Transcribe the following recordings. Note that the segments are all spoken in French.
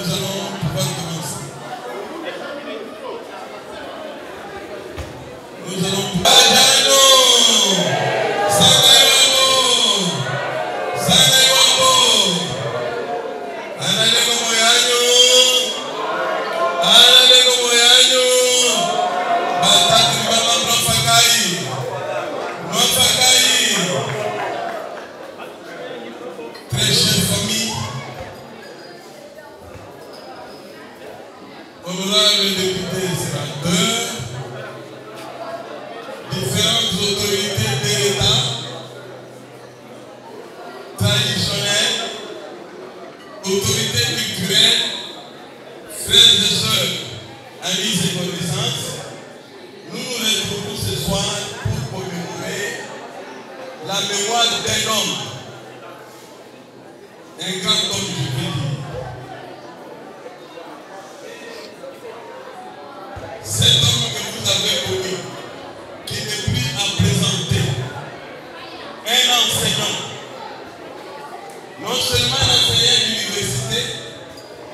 nous allons pouvoir commencer. Nous allons pouvoir... Très chère famille, honorable député sénateur, différentes autorités de l'État, traditionnelles, autorités culturelles, frères et sœurs, amis et connaissances, nous nous retrouvons ce soir pour commémorer la mémoire d'un homme. Un grand homme, je veux dire. Cet homme que vous avez connu, qui n'est plus à présenter, un enseignant, non seulement un enseignant d'université,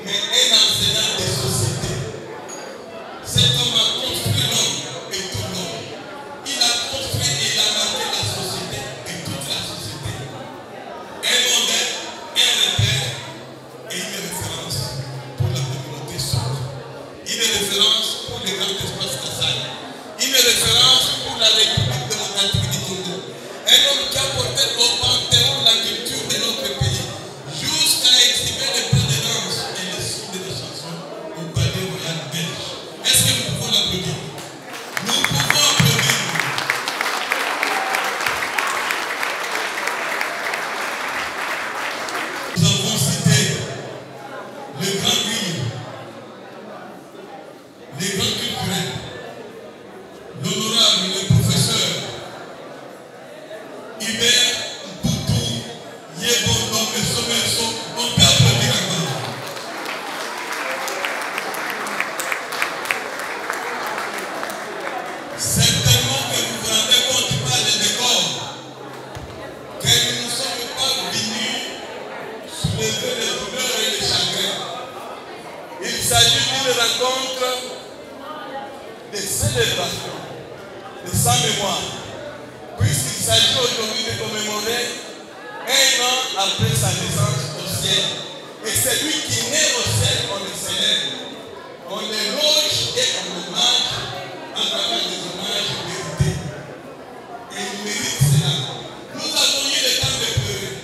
mais un enseignant de société. Cet homme a construit l'homme et tout l'homme. Il a construit et il a marqué la société et toute la société. Un modèle, un repère et une référence pour la communauté sourde. Une référence pour les grands espaces Kassai. Une référence pour la République démocratique du Congo. Un homme qui a porté au panthéon la culture de notre pays jusqu'à exhiber les pas de danse et les sons de chansons au palais royal belge. Est-ce que nous pouvons l'applaudir? Nous pouvons applaudir. Nous avons cité le grand livre, les grands culturels, l'honorable, le professeur Hubert Mpoutou Yebondo Meso. On peut applaudir encore. Certainement que vous vous rendez compte par le décor que nous ne sommes pas venus soulever les douleurs et les chagrins. Il s'agit d'une rencontre de célébration, de sa mémoire, puisqu'il s'agit aujourd'hui de commémorer un an après sa naissance au ciel. Et celui qui naît au ciel, on le célèbre, on l'éloge et on l'hommage à travers des hommages mérités. Et il mérite cela. Nous avons eu le temps de pleurer.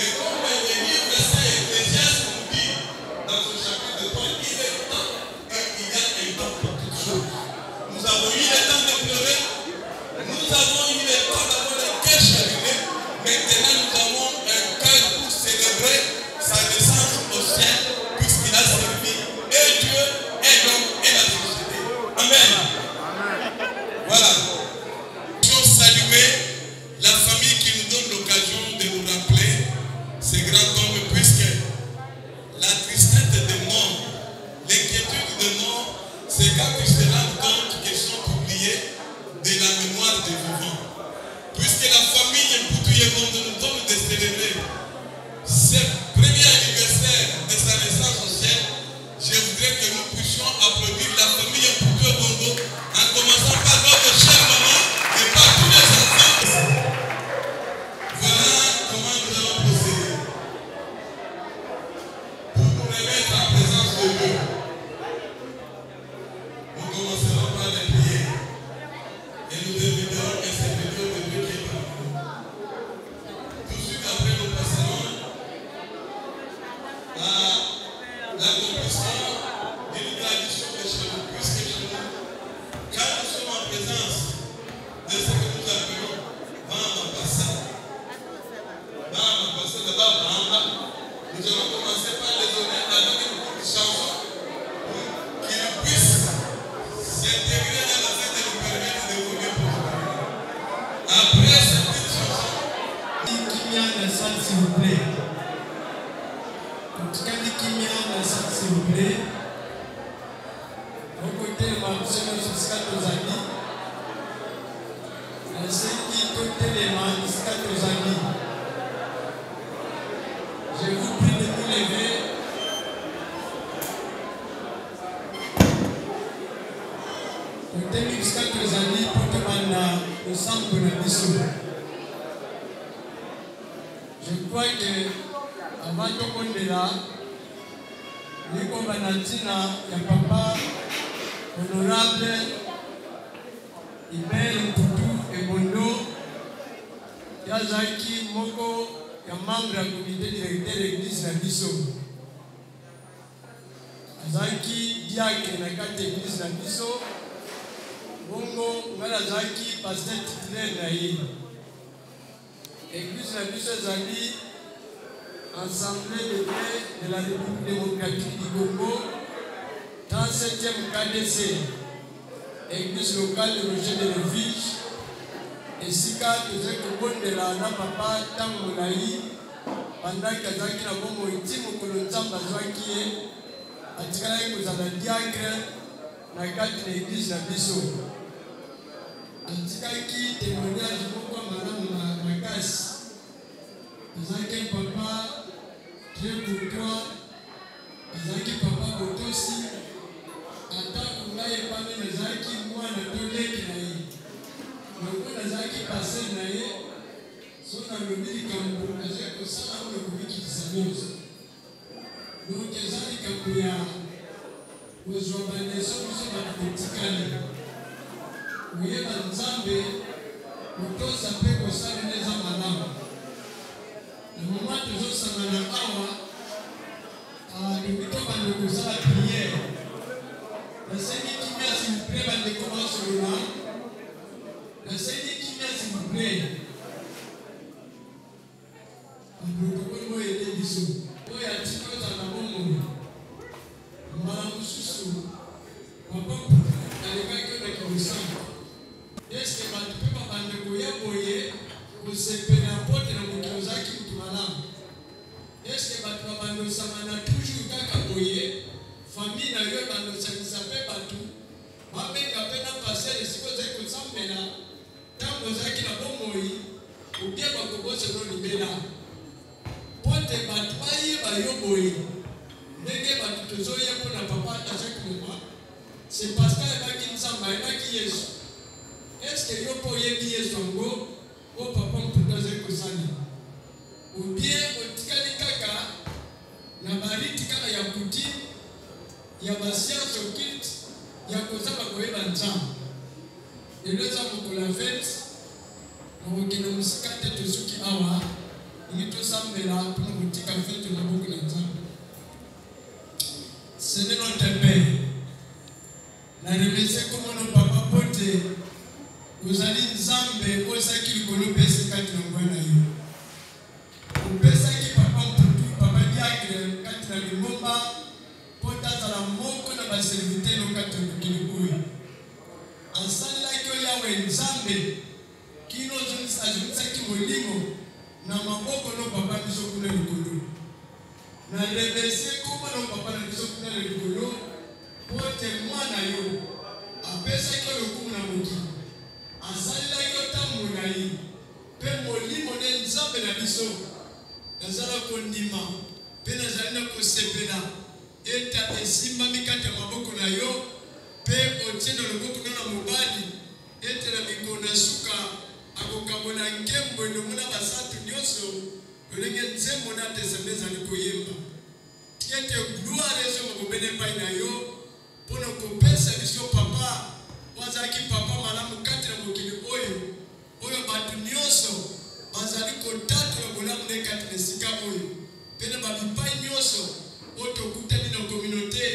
Et comme le livre saint Ecclésiaste nous dit dans ce chapitre 3, il est temps et il y a un temps pour toutes choses. Nous avons eu le temps de pleurer. Nous avons eu le temps d'avoir le cœur chaviré. Maintenant, nous avons un cœur pour célébrer sa naissance au ciel, puisqu'il a servi et Dieu, et l'homme, et la société. Amen. Voilà. Je veux saluer la famille qui nous donne l'occasion de nous rappeler ces grands hommes, puisque la tristesse des morts, l'inquiétude des morts, c'est quand ils se rendent compte qu'ils sont oubliés de la mémoire des vivants. Puisque la famille Mpoutou Yebondo nous donne de célébrer ce premier anniversaire de sa naissance au ciel, je voudrais que nous puissions applaudir la famille Mpoutou Yebondo en commençant par notre chère maman et par tous les enfants. Voilà comment nous allons procéder. Pour nous remettre en présence de Dieu, nous commencerons par les prières et nous devinerons un serviteur de Dieu qui est parmi nous. Tout de suite après, nous passerons à l'accomplissement d'une tradition de chez nous, puisque chez nous, quand nous sommes en présence de ce que nous appelons Bamapassa, nous allons commencer par les donner avec une petite chanson pour qu'ils puissent s'intégrer dans la fête et nous permettre d'évoluer positivement. Après cette petite chanson, Kimia dans la salle, s'il vous plaît. En tout cas, Kimia dans la salle, s'il vous plaît. Au côté de ma soeur jusqu'à nos amis. Ainsi qui côté les mains jusqu'à nos amis. Je vous prie de vous lever bisika tozali mpo tobanda losambo na biso. Je crois que avant tokondela likoba na ntina ya papa honorable Ibel Mputu Ebondo yazaki moko ya membre ya comité directeur de l'église na biso. Azaki diacre na kati ya église na biso. Bongo ngala azaki pasteur titulaire na ye. Église na biso ezali Assemblée de Dieu de la République démocratique du Congo, 37e KDC, Église locale de Roger de Lévis, et Sika, que j'ai de la papa Tamolaï, pendant que Zaki na bongo itimo kolonzamba zwaki atikala kozala diacre na kati na église na biso. Atikaki témoignage moko malamu makasi. Zaki papa très courtois, Zaki papa botosi, atako ngai pame na Zaki mwana toleki na ye. Loko na Zaki passé na ye, so na lobi likambo azali kosala oyo kobikisa nyonso. Donc ezali likambo ya kozwa baleso biso bato kotikali. Koyeba Nzambe kotosa mpe kosalela eza malamu. Le moment où nous sommes en awa, nous mettons dans le la prière. La Seigneur qui vient, s'il vous plaît, va découvrir sur le land. La Seigneur qui vient, s'il vous plaît. Le protocole est aidé dissous. Il y a un petit peu dans la bombe. Madame Soussou, papa, elle est quelqu'un qui vous sent. Est-ce que tu peux pas prendre le boyer pour se pénétrer dans le Kozaki? Est-ce que tu vas toujours kakaboye famille na yo bando sape batu babenga pena passer les choses que sambela tango zaki na bomoi ou bien bakobosa no libela pote batu baye bayo boye ndenge batu tozoya pona papa à chaque moment c'est parce que baki nsamba baki Yesu. Est-ce que yo poye bi Yesu ngo o papa mputoze kusani ou bien otikali kaka na bariti kaka ya kuti ya basianse occulte ya kozaba koyeba Nzambe. Eleza mokola fete okokende mosika te tosuki awa ngi tosambela mpona kotika fete na boku na Nzambe. Seigneur notre Père, na remercie comme nos papa pote ozali Nzambe ozaki likolo pesi kati na ngwana yo. Upesaki papa Mputu, papa diacre, kati na Limomba, pota zala moko na baservite no kati na Kilikui. Ansali laki o yawe Nzambe, kino ajunisaki molimo, na maboko no papa biso kuna likolo. Na remercie kuma no papa na biso kuna likolo, pote mwana yo, apesaki o yokumu na moki. Ansali laki o tamu na yi, pe molimo ne Nzambe na biso. Nazala kondima pe nazali na kosepela eta esimba mikate maboko na yo pe otienda loboko na mobali eta na mikona suka akokabona ngembo elomona basatu nyonso olenge nzembo na tesende ezali koyemba tiete gloire ezo makobene pai na yo mpona kopesa biso papa wazalaki papa malamu kati na mokili oyo bato nyonso bazali kotatola bolamu ne kati na esika oyo pene babipai nyonso oyo tokutani na communauté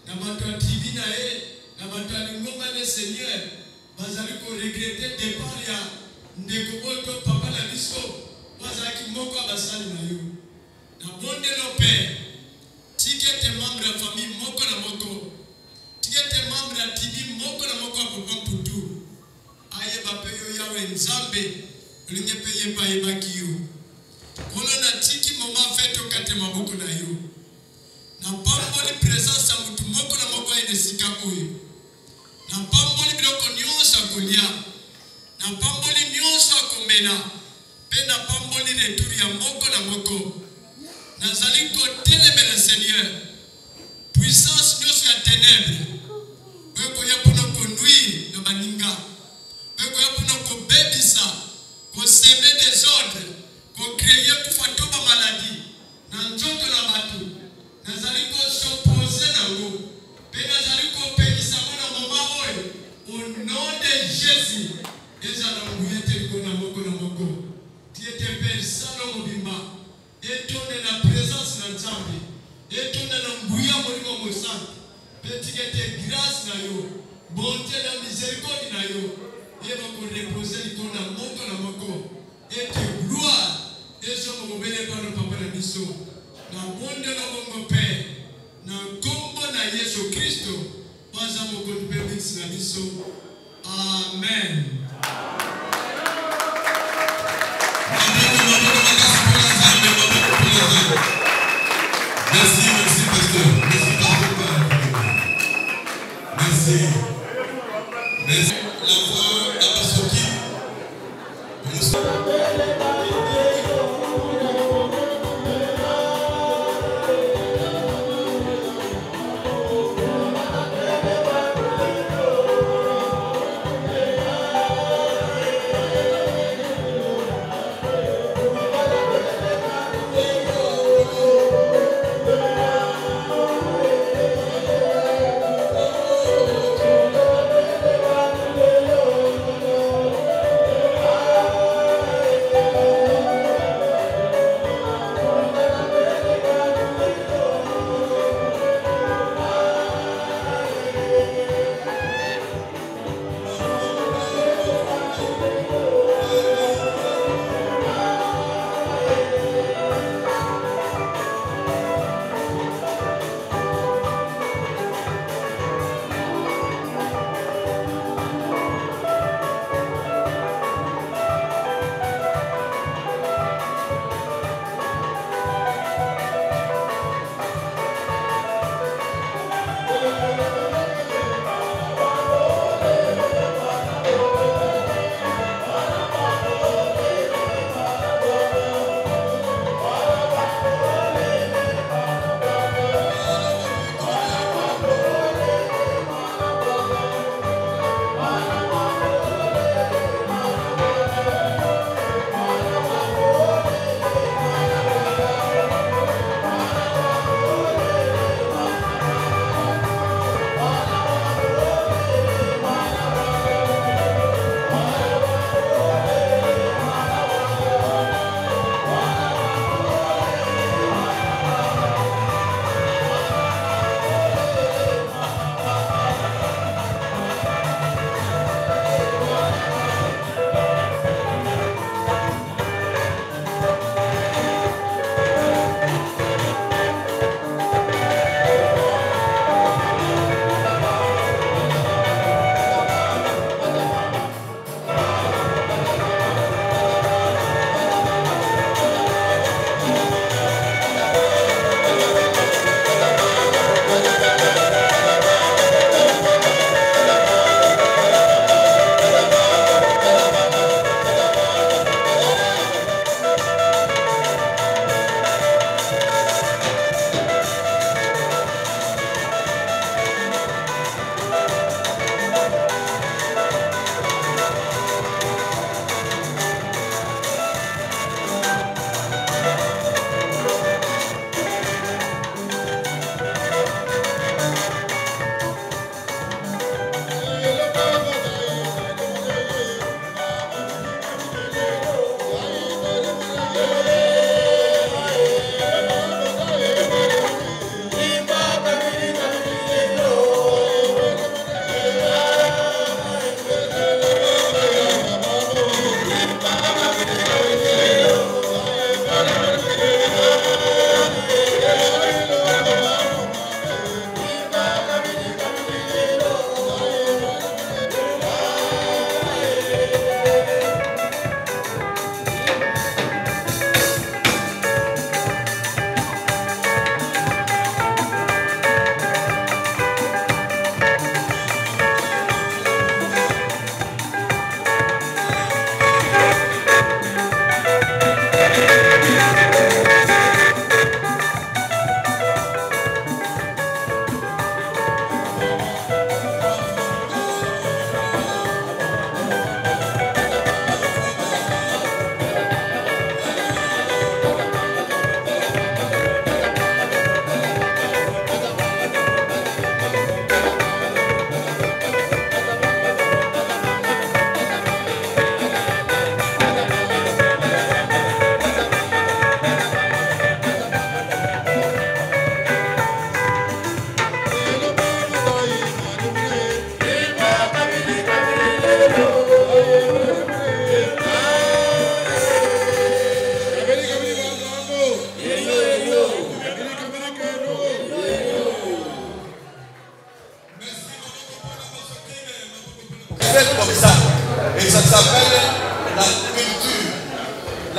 na bato ya tribu na ye na bato ya lingomba ne Seigneur bazali koregrete départ ya ndeko oyo to papa na biso bazalaki moko ya basali na yo na bondelo Père tikete membre ya famille moko na moko tikete membre ya tribu moko na moko ya papa Mputu ayeba pe yo yawe Nzambe olinge pe yeba yebaki yo kono na tiki moma feto kate maboko na yo na pamboli présence ya mutu moko na moko ene sika oyo na pamboli biloko nyonso akolia na pamboli nyonso akomela pe na pamboli retour ya moko na moko nazali kotelemela Seigneur puissance nyonso ya ténèbre oyo koya mpona conduire na baninga na yo. Bonté na miséricorde na yo. Et va qu'on repose ton amour na moko. Et que gloire. Et so mo bele par le papa na biso. Na bonde na bongo père. Na kombo na Yesu Kristo. Waza mo ko tupelix na biso. Amen. Merci, merci pasteur. Merci pasteur. Merci. Merci. La voix Abasoki.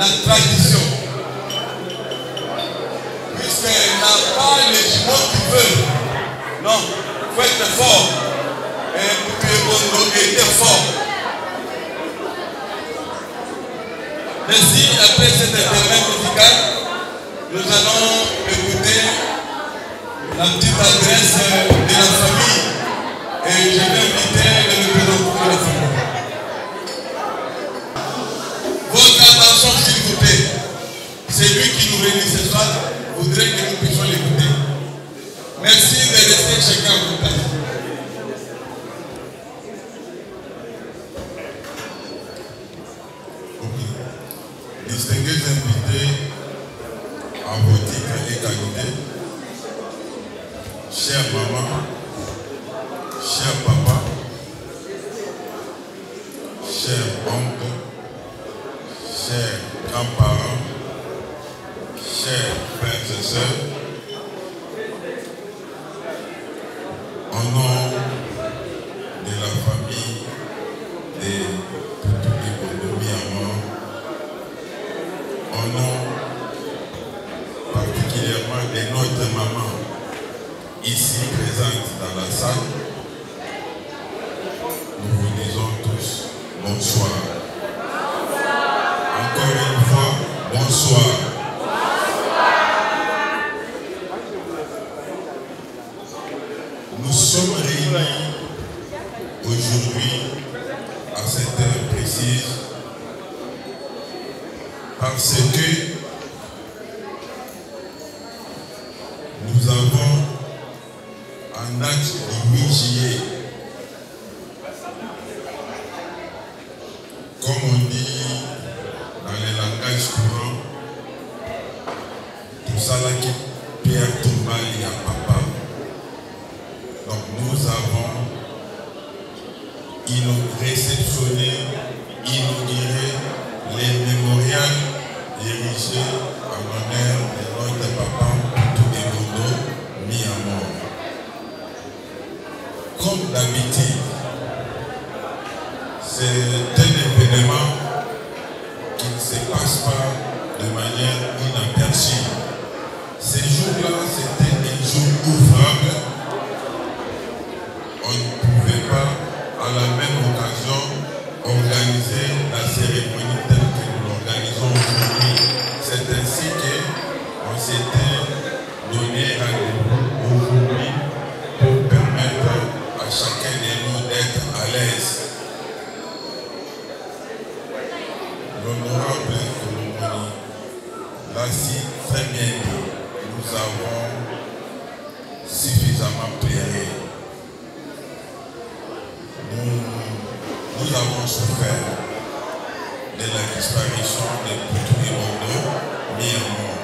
la tradition. Puisqu'elle n'a pas les jumeaux qui veulent. Non, il faut être fort. Et Poutou Ebondo était fort. Merci, après cet intermède musical, nous allons écouter la petite adresse de la famille. Et je vais inviter le représentant de la famille. Votre attention, s'il vous plaît. C'est lui qui nous réunit ce soir. Voudrait que nous puissions l'écouter. Merci de rester chacun à votre place. Distingués invités en boutique et qualité, chère maman, cher papa, cher oncle, chers grands-parents, chers frères et sœurs, au nom de la famille de Poutou Ebondo Miamor, au nom particulièrement de notre maman ici présente dans la salle, nous vous disons tous bonsoir. Encore une fois, bonsoir. Nous sommes réunis aujourd'hui à cette heure précise parce que nous avons un acte du 8 juillet. Comme on dit dans les langages courants, tout ça là qui perd tout mal, il y a papa. Donc nous avons réceptionné, inauguré les mémorials érigés en l'honneur de notre papa Poutou Ebondo Miamor. Comme d'habitude, c'est un événement qui ne se passe pas de manière inaperçue. Ces jours-là, c'était un jour ouvrable. On ne pouvait pas, à la même occasion, organiser la cérémonie telle que nous l'organisons aujourd'hui. C'est ainsi qu'on s'était donné rendez-vous aujourd'hui pour permettre à chacun de nous d'être à l'aise. L'honorable Colomoni l'a si très bien dit, nous avons suffisamment pleuré. Nous avons souffert de la disparition de Poutou Ebondo Miamor.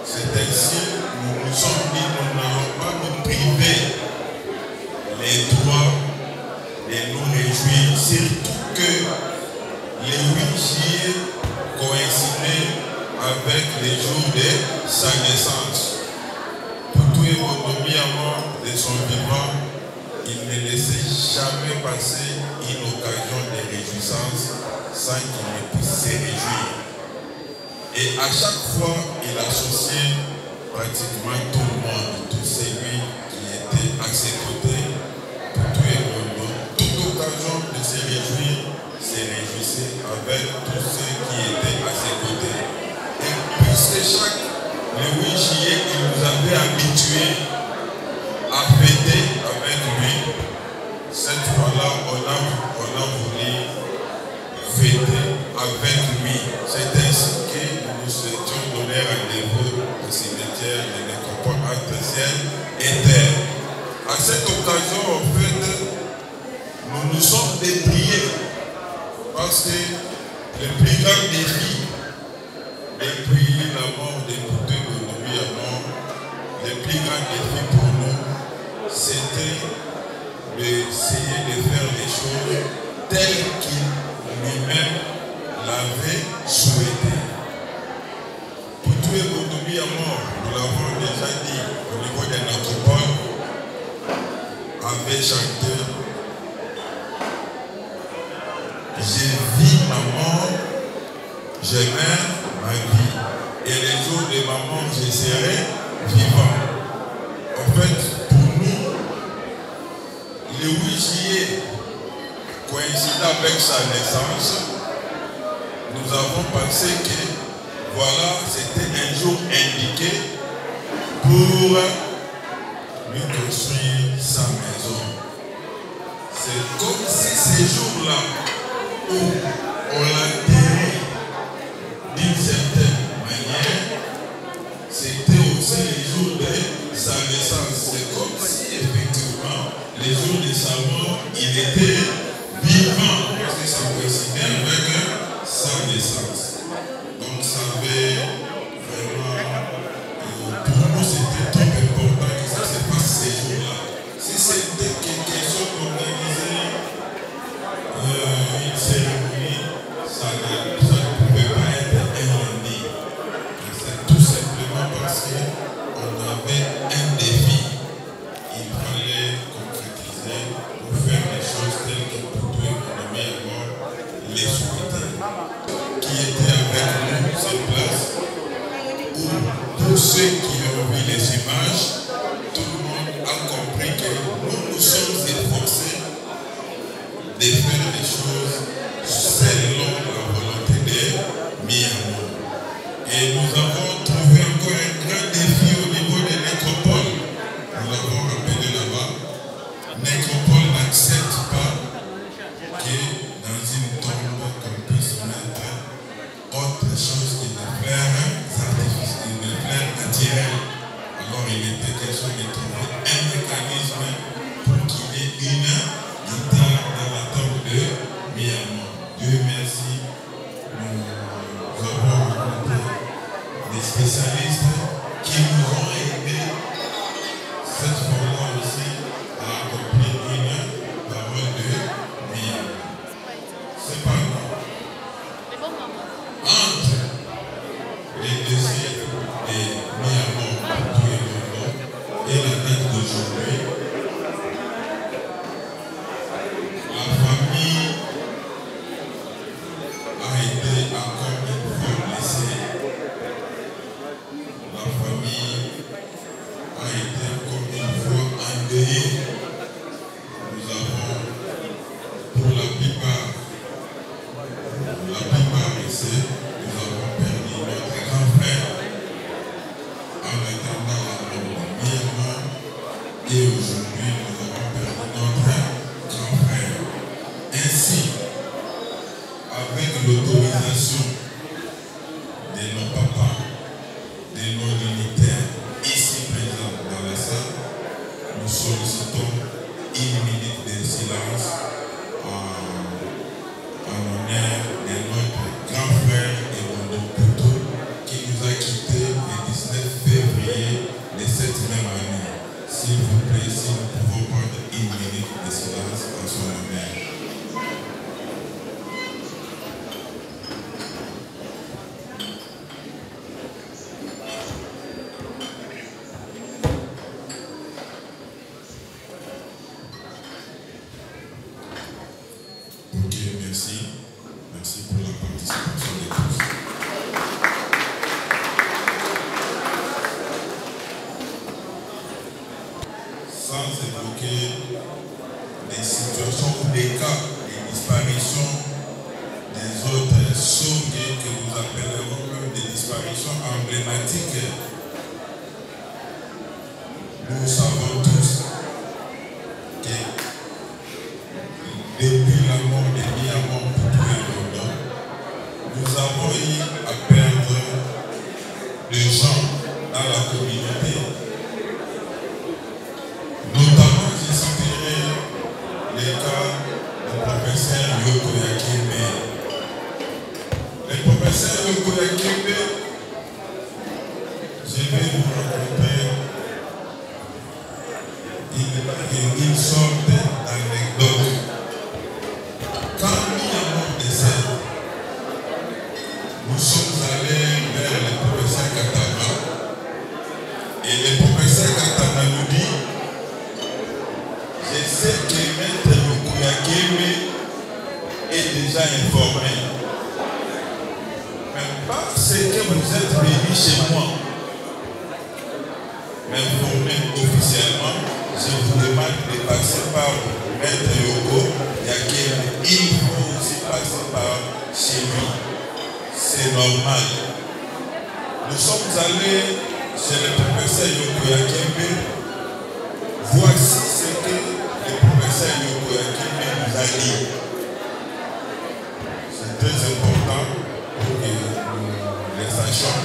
C'est ainsi que nous nous sommes dit que nous n'allons pas nous priver les droits de nous réjouir, surtout que les 8 juillet coïncidaient avec les jours de sa naissance. Poutou Ebondo Miamor, de son vivant, il ne laissait jamais passer une occasion de réjouissance sans qu'il ne puisse se réjouir. Et à chaque fois, il associait pratiquement tout le monde, tous celui qui était à ses côtés, Poutou Ebondo. Toute occasion de se réjouir, se réjouissait avec tous ceux qui étaient à ses côtés. Et puisque le 8 juillet, il nous avait habitués à fêter avec lui, cette fois-là, on a voulu fêter avec lui. C'est ainsi que nous nous étions donné rendez-vous au cimetière de l'école artésienne et terre. À cette occasion, en fait, nous nous sommes dépliés parce que le plus grand défi depuis la mort de Poutou Ebondo Miamor, le plus grand défi pour nous, c'était d'essayer de faire les choses telles qu'il lui-même l'avait souhaité. Poutou Ebondo Miamor, nous l'avons déjà dit au niveau de notre pôle, avait chanté « J'ai vu ma mort, j'aimais ma vie. Et les jours de ma mort, je serai vivant. En fait, pour nous, le 8 juillet coïncide avec sa naissance. Nous avons pensé que voilà, c'était un jour indiqué pour lui construire sa maison. C'est comme si ces jours-là où on l'enterrait d'une certaine manière, c'était aussi les jours de sa naissance. C'est comme si effectivement les jours de sa mort, il était vivant parce que ça coïncidait avec sa naissance. Donc ça avait vraiment, pour nous c'était trop important que ça se passe ces jours-là. Si c'était quelque chose d'organisé, une cérémonie, ça ne pouvait pas être un lundi. C'est tout simplement parce qu'on avait un défi. Il fallait concrétiser pour faire les choses telles que pour tout économiquement les souhaiter. Qui étaient avec nous sur place, où tous ceux qui ont vu les images, tout le monde a compris que nous nous sommes efforcés de faire les choses selon la volonté de Myanmar. Et nous avons trouvé encore un grand défi au niveau de Nécropole. Nous l'avons rappelé là-bas. Nécropole n'accepte pas que dans une tombe qu'on puisse mettre autre chose que des fleurs artificielles, des fleurs naturelles. Alors il était question de trouver un mécanisme pour qu'il y ait une guitare dans la tombe de Myanmar. Dieu merci, nous avons rencontré des spécialistes qui nous ont aidés cette fois-là aussi à accomplir une parole de Myanmar. Cependant, entre les désirs de Myanmar pour tout le monde et la date d'aujourd'hui, la famille a été encore une fois blessée. La famille a été encore une fois endeuillée. Nous avons, pour la plupart ici, nous avons perdu notre grand frère en attendant la mort de Myanmar. Et aujourd'hui, nous avons perdu notre grand frère. Ainsi, avec l'autorisation de nos papas, de nos dignitaires ici présents dans la salle, nous sollicitons une minute de silence en honneur de notre grand frère et Bondo Poutou qui nous a quittés le 19 février de cette même année. S'il vous plaît, si nous pouvons prendre une minute de silence en son honneur. Ok, merci. Merci pour la participation de tous. Sans évoquer des situations ou des cas de disparition des autres sauts que nous appellerons même des disparitions emblématiques, nous savons tous que depuis la mort de Myanmar pour tout le monde, nous avons eu à perdre des gens dans la communauté. Notamment, je citerai les cas du professeur Yoko Yakeme. Le professeur Yoko Yakeme, je vais vous raconter une sorte d'anecdote. Quand Myanmar décède, nous sommes allés vers le professeur Katama et le professeur Katama nous dit: je sais que Maître Yoko Yakeme est déjà informé. Mais Parce que vous êtes venus chez moi, m'informer officiellement, je vous demande de passer par Maître Yoko Yakembe. Il faut aussi passer par chez lui. C'est normal. Nous sommes allés chez le professeur Yoko Yakembe. Voici ce que le professeur Yoko Yakembe nous a dit. C'est très important pour que nous le sachions.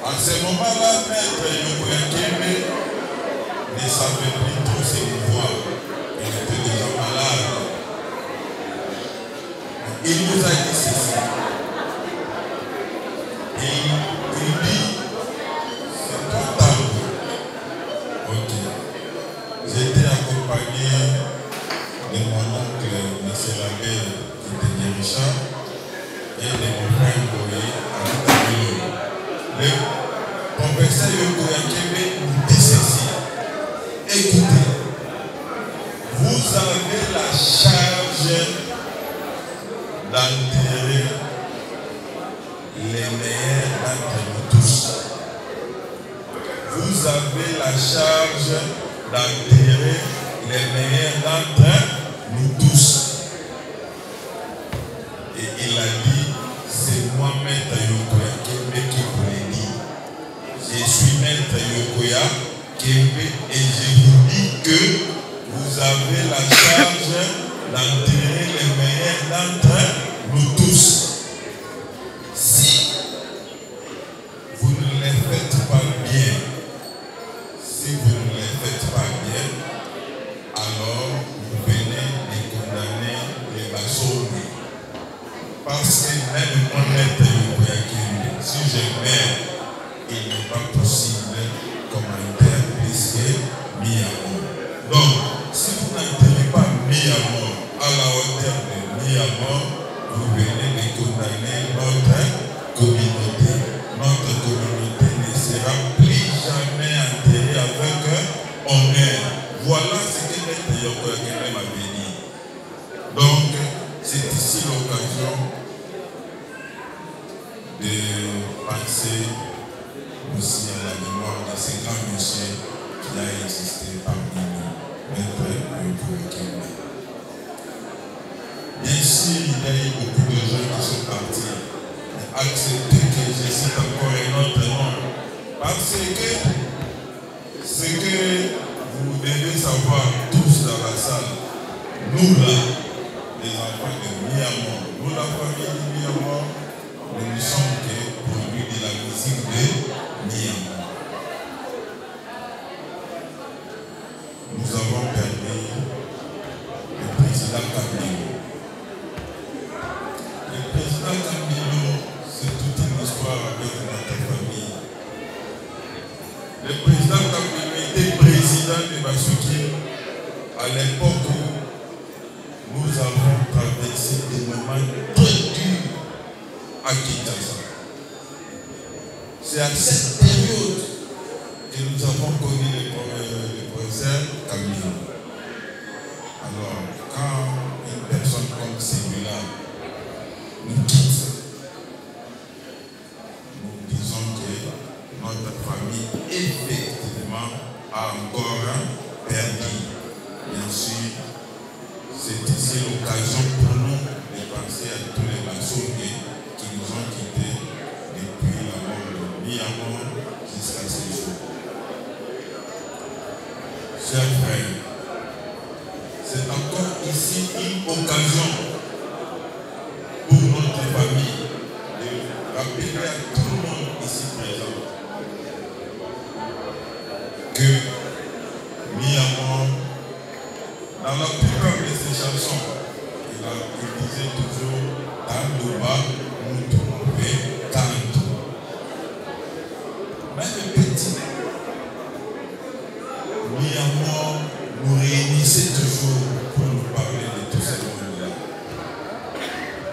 En ce moment-là, Maître Yoko Yakembe ne savait plus trop se mouvoir. Il était déjà malade. Il nous a dit ceci. Il dit, c'est ton temps. Ok. J'étais accompagné de mon oncle, M. l'abbé, qui était Richard, et de mon frère Boye, à le professeur Yoko Yakembe nous dit ceci. Écoutez, vous avez la charge d'enterrer les meilleurs d'entre nous tous. Vous avez la charge d'enterrer les meilleurs d'entre nous tous. Et il a dit, c'est moi, Maître Yoko Yakembe, qui vous l'ai dit. Je suis Maître Yoko Yakembe et je vous dis que vous avez la charge d'enterrer les meilleurs d'entre nous tous. Si vous ne les faites pas bien, si vous ne les faites pas bien, alors vous venez de condamner les maçons. Parce que même moi, Maître Yoko Yakembe, si je meurs, il n'est pas possible commentaire puisque mis à mort. Donc, si vous n'enterrez pas mis à mort à la hauteur de mis à mort, vous venez de condamner notre communauté. Notre communauté ne sera plus jamais enterrée avec honneur. Voilà ce que Maître Yoko Yakembe m'avait dit. Donc, c'est ici l'occasion de penser aussi à la mémoire de ces grands messieurs qui a existé parmi nous, Maître Yoko Yakembe. Bien sûr, il y a eu beaucoup de gens qui sont partis. Acceptez que je cite encore un autre nom. Parce que ce que vous devez savoir tous dans la salle, nous là, les enfants de Miamor, nous la famille de Miamor, nous ne sommes que produits de la musique de Miamor. Nous avons perdu le président Kabila. Le président Kabila, c'est toute une histoire avec notre famille. Le président Kabila était président de Basuki à l'époque où nous avons traversé des moments très durs à Kinshasa. C'est à cette période que nous avons connu le professeur Kabila. Alors, quand une personne comme celui-là nous quitte, nous disons que notre famille effectivement a encore perdu. Bien sûr, c'est ici l'occasion pour nous de penser à tous les maçons qui nous ont quittés depuis la mort de Miamor jusqu'à ce jour. Chers frères, c'est encore ici une occasion pour notre famille de rappeler à tout le monde ici présent que Miamor, dans la plupart de ses chansons, il disait toujours Tandoba, Moutoumbe, Tanto. Mais le petit Miamor nous réunissait toujours pour nous parler de tous ces mondes-là.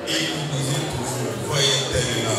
Et il nous disait toujours, voyez tel là,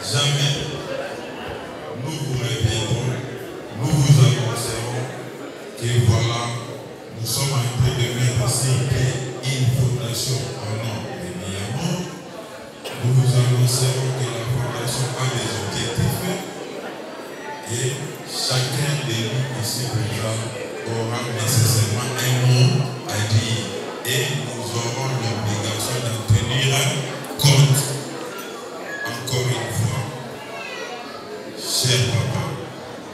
jamais nous vous répéterons, nous vous annoncerons que voilà, nous sommes en train de mettre sur pied une fondation au nom de Miamor. Nous vous annoncerons que la fondation a des objectifs et chacun de nous ici présent aura nécessairement un mot à dire et nous aurons l'obligation d'en tenir compte. Encore une fois, cher papa,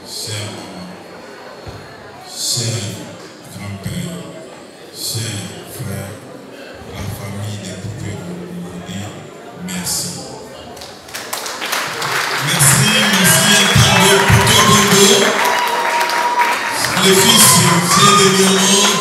cher maman, cher grand-père, cher frère, la famille des poupées vous dit merci. Merci Tango Poupée Bongo, le fils de Miamor.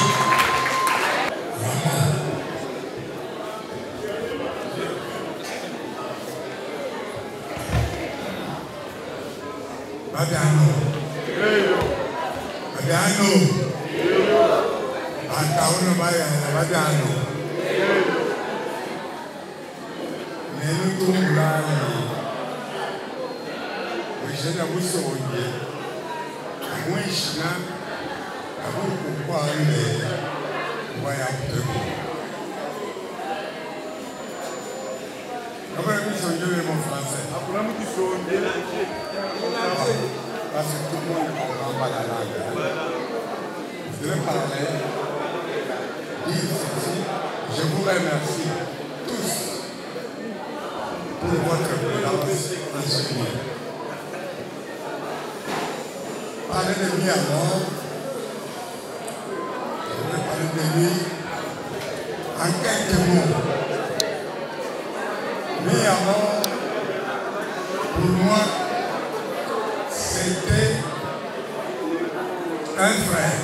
Badano, Antaono Baya, Badano, Nenu Tumulani, Wishana Wusoye, Wishna, Abu Kwame, Wayapteko. Comment est-ce que je mon français? Parce que tout le monde ne comprend pas la langue. Je vais parler, dire ceci. Je vous remercie tous pour votre présence enseignée. Parler de Miamor, je vais parler de lui en quelques mots. Miamor, pour moi, c'était un frère,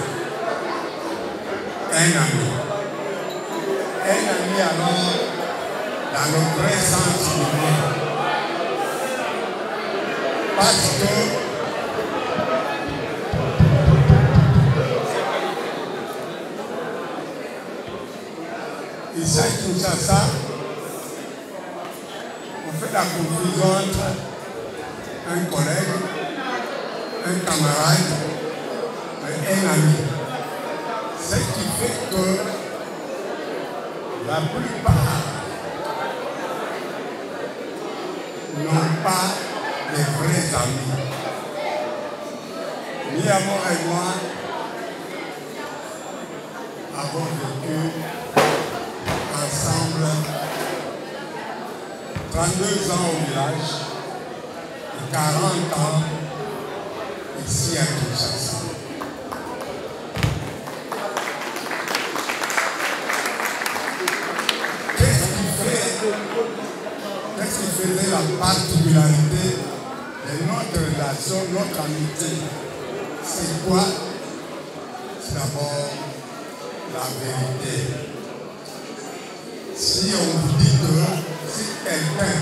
un ami. Un ami alors, dans le vrai sens du mot. Parce que il s'agit tout ça, on fait la confusion entre un collègue, un camarade et un ami. Ce qui fait que la plupart n'ont pas de vrais amis. Miamor et moi avons vécu ensemble 32 ans au village et 40 ans ici à Kinshasa. Qu'est-ce qui faisait la particularité de notre relation, notre amitié? C'est quoi? C'est d'abord la vérité. Si on vous dit que si quelqu'un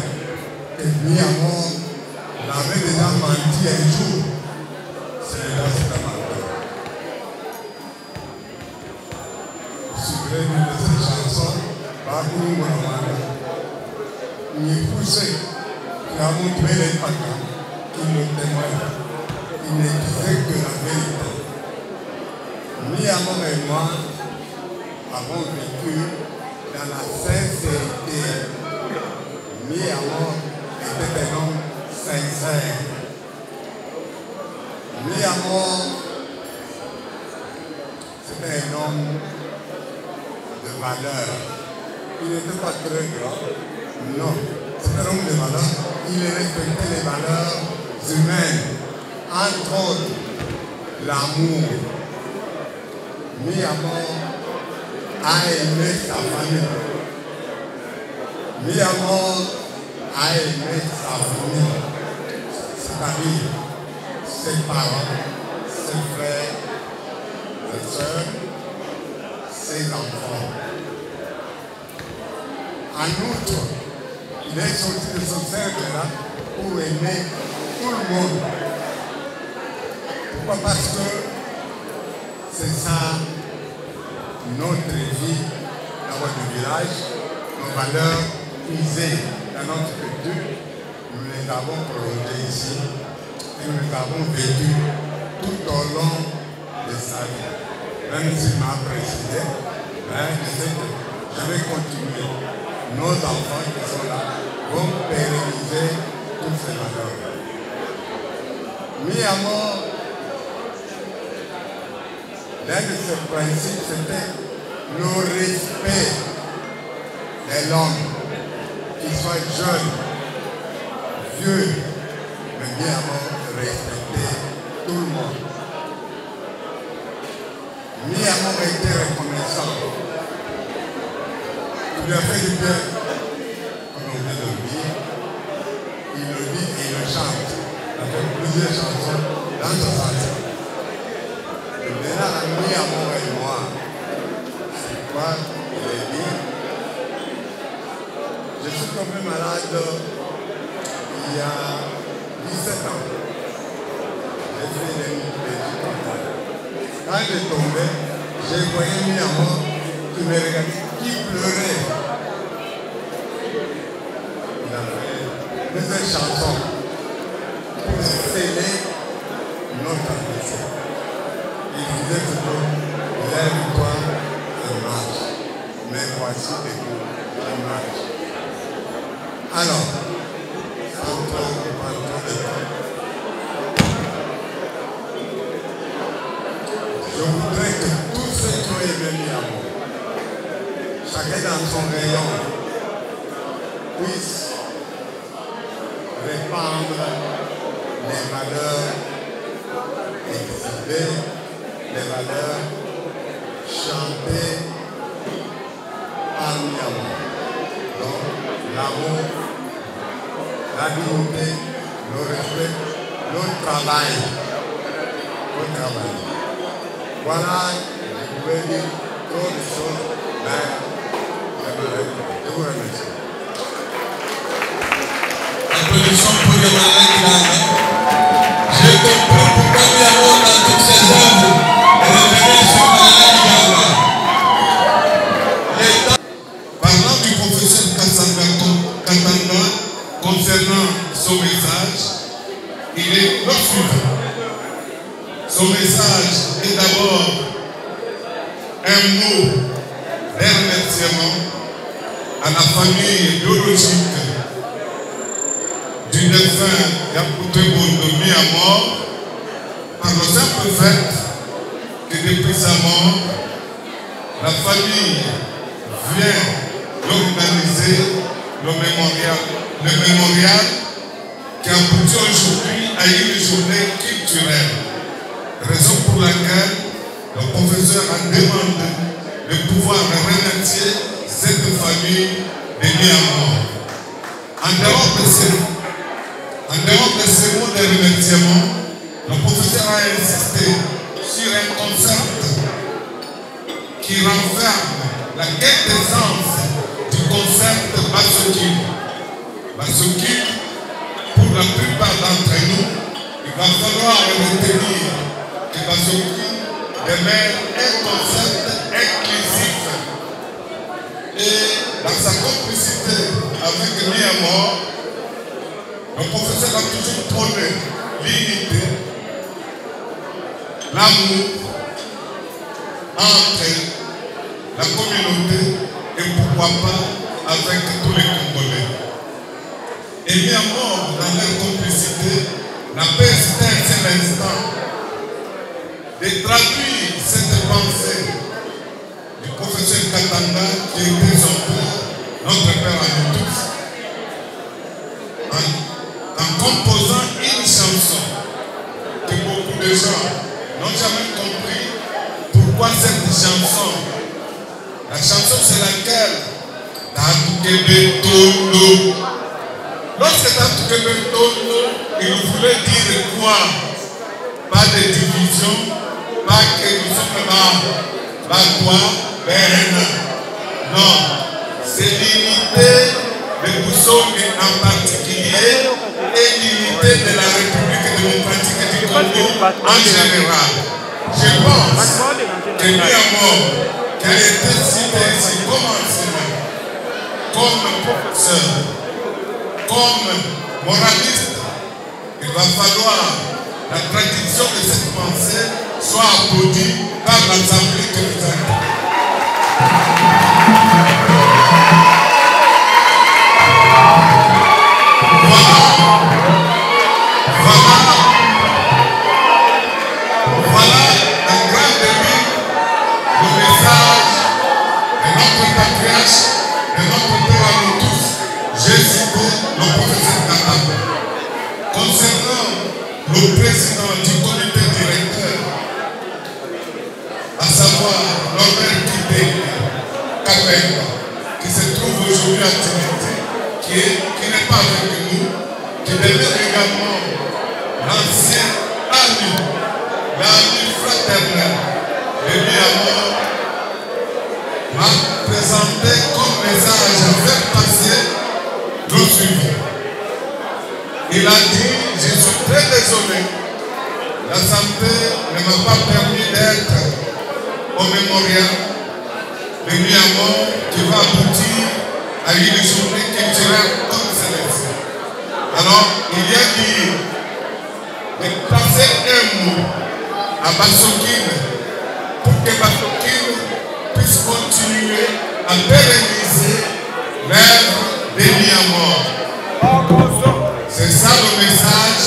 est mis à mort, l'avait déjà menti un jour, celui-là c'est un menteur. Vous souvenez de cette chanson, Bakou Mouamana. Il est poussé, il a montré les patins, il le témoigne. Il ne disait que la vérité. Miamor et moi avons vécu dans la sincérité. Miamor était un homme sincère. Miamor, c'était un homme de valeur. Il n'était pas très grand, non. C'était un homme de valeur. Il respectait les valeurs humaines, entre autres l'amour. Miamor a aimé sa famille. Miamor a aimé sa famille, c'est-à-dire ses parents, ses frères, ses soeurs, ses enfants. En outre, il est sorti de ce cercle-là pour aimer tout le monde. Pourquoi? Parce que c'est ça notre vie dans votre village, nos valeurs puisées dans notre culture, nous les nous avons prolongé ici et nous avons vécu tout au long de sa vie. Même s'il m'a précisé, je sais que je vais continuer. Nos enfants qui sont là vont pérenniser toutes ces valeurs. Mis à mort, l'un de ses principes, c'était le respect de l'homme, qu'il soit jeune, vieux, mais bien avant respecter tout le monde. Mi Amor était reconnaissant. Il lui a fait du bien, comme on vient de le dire. Il le dit et il le chante. Il a fait plusieurs chansons dans ce sens. Et maintenant, Mi Amor et moi, c'est quoi il est dit? Je suis tombé malade il y a 17 ans. J'ai fait une hémiplégie totale. Quand j'ai tombé, j'ai voyé Mi Amor qui me regardait, qui pleurait. Il a fait plusieurs chansons pour sceller notre amitié. Il disait toujours, lève-toi et marche. Mais voici les mots, je marche. Alors, sans trop de temps, je voudrais que tous ceux qui ont aimé Mi Amor, chacun dans son rayon, puisse répandre les valeurs exhibées, les valeurs chantées par Mi Amor. Donc, l'amour, la dignité, le respect, le travail. Voilà, je pouvais dire trop de choses, mais je vous remercie. Applaudissements pour le malade. J'ai compris pourquoi Mi Amor dans toutes ses œuvres revenait sur Malade. Parlant du professeur Katanga concernant son message, il est le suivant. Son message est d'abord un mot de remerciement à la famille biologique du défunt Yapouté Bondo Mi Amor par le simple fait que depuis sa mort, la famille vient d'organiser le mémorial qui aboutit aujourd'hui à une journée culturelle. Raison pour laquelle le professeur a demandé de pouvoir remercier cette famille de Mi Amor. En dehors de ces mots de remerciement, le professeur a insisté sur un concept qui renferme la quintessence du concept Basoki. Basoki, pour la plupart d'entre nous, il va falloir retenir que Basoki demeure un concept inclusif. Et dans sa complicité avec Mi Amor, le professeur a toujours prôné l'unité, l'amour entre la communauté et pourquoi pas avec tous les Congolais. Et Mi Amor, dans leur complicité, n'a pas hésité un seul instant de traduire cette pensée du professeur Katanga qui était son père, notre père à nous tous, en composant une chanson que beaucoup de gens n'ont jamais compris pourquoi cette chanson. La chanson c'est laquelle Tatukebe Tondo. Lorsque Tatukebe Tondo, il voulait dire quoi? Pas de division, pas que nous sommes là, toi, Ben. Non, c'est l'unité de Boussongue en particulier et l'unité de la République démocratique du Congo en général. Je pense que Mi Amor, qui a été cité ici comme enseignant, comme professeur, comme moraliste, il va falloir la traduction de cette pensée soit applaudie par l'Assemblée que nous avons. Voilà un grand début, le message de notre patriarche, de notre père à nous tous. J'ai cité le professeur Kataba. Concernant le président du comité directeur, à savoir Norbert Kabenga, qui se trouve aujourd'hui à Trinité, qui n'est pas avec nous, qui demeure également l'ancien ami, l'ami fraternel de Miamor, m'a présenté comme message à faire passer le suivant. Il a dit, je suis très désolé, la santé ne m'a pas permis d'être au mémorial de Miamor qui va aboutir à une journée culturelle comme celle-ci. Alors, il y a dit de passer un mot à Bassokine pour que Bassokine puisse continuer à pérenniser l'œuvre de Miamor. C'est ça le message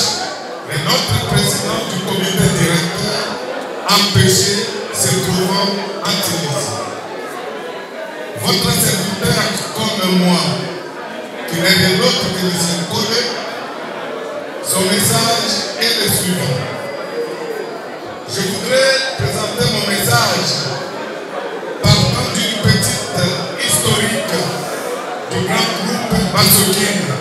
de notre président du comité directeur empêché se trouvant en Tunisie. Votre serviteur comme moi, qui n'est rien d'autre que le collègue, son message est le suivant. Je voudrais présenter mon message partant d'une petite historique du grand groupe Bassokine.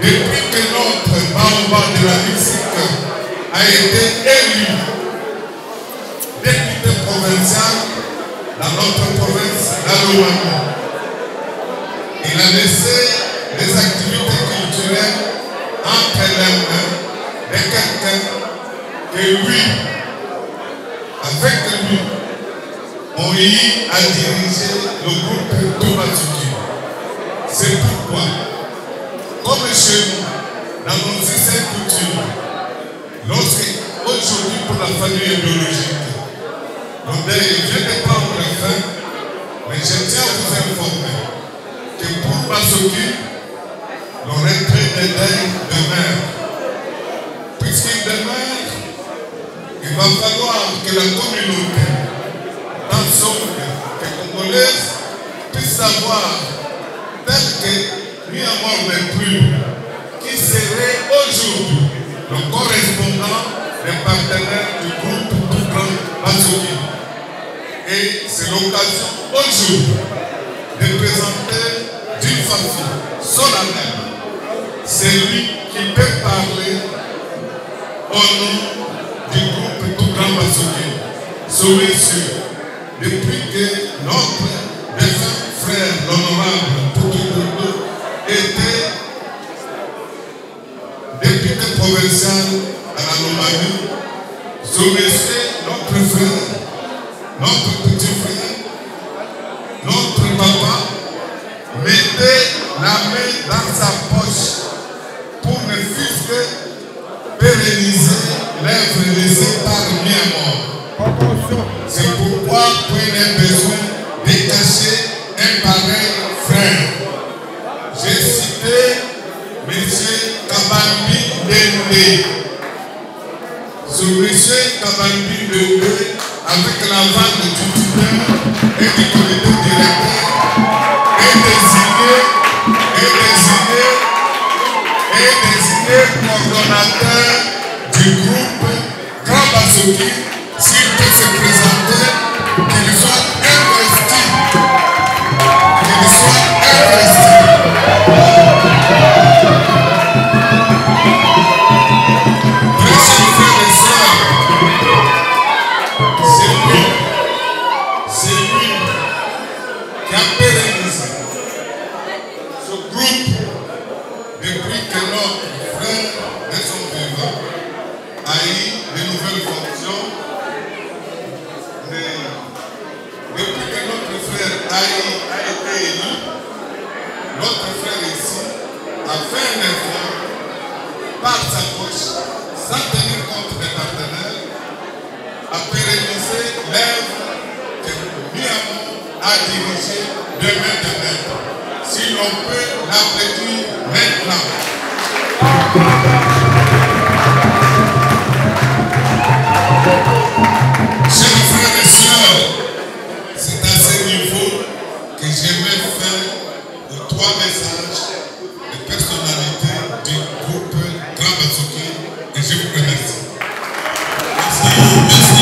Depuis que notre Baobab de la musique a été élu député provincial dans notre province, la Louane, il a laissé les activités culturelles entre les mains de quelqu'un que lui, avec lui, on y a dirigé le groupe Toubatsuki. C'est pourquoi, comme chez nous, dans nos systèmes coutumes, lorsque aujourd'hui pour la famille biologique, le deuil vient de prendre la fin, mais je tiens à vous informer que pour Basoki, le retrait des deuils demeure. Puisqu'il demeure, il va falloir que la communauté, tant sombre que congolaise, puisse savoir, tel que Miamor n'est plus, qui serait aujourd'hui le correspondant des partenaires du groupe tout grand Basoki. Et c'est l'occasion aujourd'hui de présenter d'une façon solennelle celui qui peut parler au nom du groupe tout grand Basoki. Ce monsieur, depuis que notre défunt frère, l'honorable Poutou était député provincial à la Lomanie, ce monsieur, notre frère, notre petit frère, notre papa, mettait la main dans sa poche pour ne fût-ce que pérenniser l'œuvre laissée par Miamor. C'est pourquoi il a besoin de cacher un pareil frère. J'ai cité M. Kabambi Dende. Ce M. Kabambi Dende, avec la vente du tuteur et du comité directeur, est désigné coordonnateur du groupe Grand Basoki. S'il peut se présenter, qu'il soit investi. Très chers frères et sœurs, c'est lui qui a pérennisé ce groupe depuis que notre frère de son vivant a eu de nouvelles fonctions. Mais depuis que notre frère a été élu, notre frère ici a fait un effort sans tenir compte des partenaires, à pérenniser l'œuvre que Miamor a dirigée de main de maître. Si l'on peut l'applaudir maintenant. Chers frères et sœurs, c'est à ce niveau que j'aimerais faire les 3 messages de personnalité du groupe Grand Batsoki et je vous remercie. Merci